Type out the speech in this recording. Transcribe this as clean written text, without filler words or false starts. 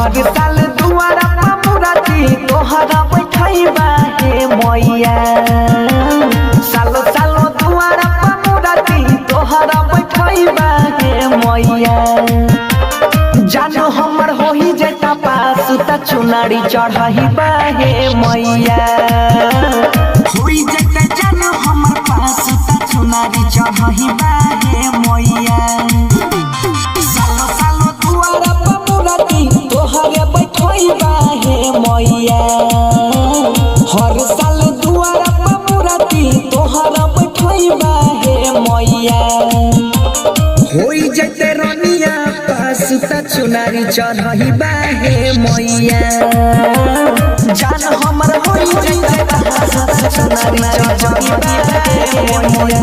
हर साल दुआरा मुराती तोहरा बैठैबा हे मैया सालो सालो दुआरा मुराती तोहरा बैठैबा हे मैया जानो हमर होही जेता पास त चुनारी चढ़ाइबा हे मैया होई जेता जानो हमर पास त चुनारी चढ़ाइबा हे मैया सालो सालो दुआरा मुराती तोहरे बैठैबा हे मैया हर साल दुआरा मुराती तोहरा बैठैबा हे मैया होई जते रनिया पास त चुनारी चढ़ाइबा हे मैया जान हमर होई जते पास चुनारी चढ़ाइबा हे मैया।